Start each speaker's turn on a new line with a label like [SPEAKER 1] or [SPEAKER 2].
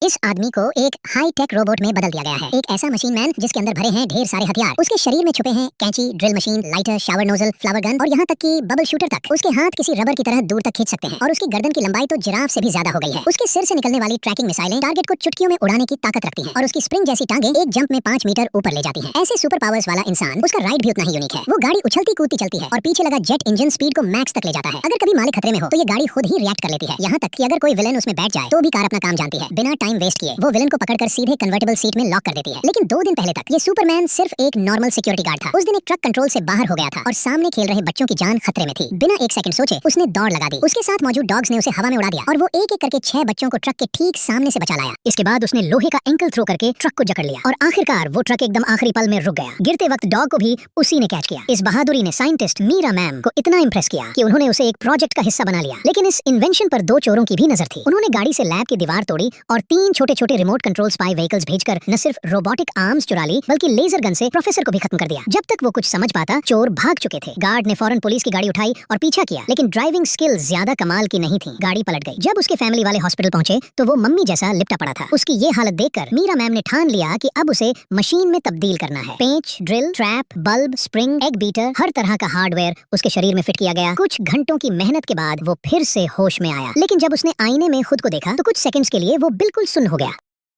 [SPEAKER 1] इस आदमी को एक हाई टेक रोबोट में बदल दिया गया है। एक ऐसा मशीन मैन जिसके अंदर भरे हैं ढेर सारे हथियार। उसके शरीर में छुपे हैं कैंची, drill machine, lighter, shower nozzle, flower gun और यहाँ तक कि बबल शूटर तक। उसके हाथ किसी रबर की तरह दूर तक खींच सकते हैं और उसकी गर्दन की लंबाई तो जिराफ से भी ज्यादा हो गई है। उसके सिर से निकलने वाली ट्रैकिंग मिसाइलें टारगेट को चुटकियों में उड़ाने की ताकत रखती हैं और उसकी स्प्रिंग जैसी टांगे एक जंप में 5 मीटर ऊपर ले जाती हैं। ऐसे सुपर पावर्स वाला इंसान, उसका राइड भी उतना ही यूनिक है। वो गाड़ी उछलती कूदती चलती है और पीछे लगा जेट इंजन स्पीड को मैक्स तक ले जाता है। अगर कभी मालिक खतरे में हो तो ये गाड़ी खुद ही रिएक्ट कर लेती है। यहाँ तक कि अगर कोई विलेन उसमें बैठ जाए तो भी कार अपना काम जानती है। बिना टाइम वेस्ट किए वो विलेन को पकड़कर सीधे कन्वर्टेबल सीट में लॉक कर देती है। लेकिन 2 दिन पहले तक ये सुपरमैन सिर्फ एक नॉर्मल सिक्योरिटी गार्ड था। उस दिन एक ट्रक कंट्रोल से बाहर हो गया था और सामने खेल रहे बच्चों की जान खतरे में थी। बिना एक सेकंड सोचे उसने दौड़ लगा दी। उसके साथ मौजूद डॉग्स ने उसे हवा में उड़ा दिया और वो एक एक करके 6 बच्चों को ट्रक के ठीक सामने से बचा लाया। इसके बाद उसने लोहे का एंकल थ्रो करके ट्रक को जकड़ लिया और आखिरकार वो ट्रक एकदम आखिरी पल में रुक गया। गिरते वक्त डॉग को भी उसी ने कैच किया। इस बहादुरी ने साइंटिस्ट मीरा मैम को इतना इंप्रेस किया कि उन्होंने उसे एक प्रोजेक्ट का हिस्सा बना लिया। लेकिन इस इन्वेंशन पर 2 चोरों की भी नजर थी। उन्होंने गाड़ी से लैब की दीवार तोड़ी और 3 छोटे-छोटे रिमोट कंट्रोल स्पाई व्हीकल्स भेजकर न सिर्फ रोबोटिक आर्म्स चुरा ली बल्कि लेजर गन से प्रोफेसर को भी खत्म कर दिया। जब तक वो कुछ समझ पाता चोर भाग चुके थे। गार्ड ने फौरन पुलिस की गाड़ी उठाई और पीछा किया, लेकिन ड्राइविंग स्किल ज्यादा कमाल की नहीं थी। गाड़ी पलट गई। जब उसके फैमिली वाले हॉस्पिटल पहुंचे तो वो मम्मी जैसा लिपटा पड़ा था। उसकी ये हालत देखकर मीरा मैम ने ठान लिया कि अब उसे मशीन में तब्दील करना है। पेंच, drill, trap, bulb, spring, egg beater, हर तरह का हार्डवेयर उसके शरीर में फिट किया गया। कुछ घंटों की मेहनत के बाद वो फिर से होश में आया। लेकिन जब उसने आईने में खुद को देखा तो कुछ सेकंड्स के लिए वो बिल्कुल सुन्न हो गया।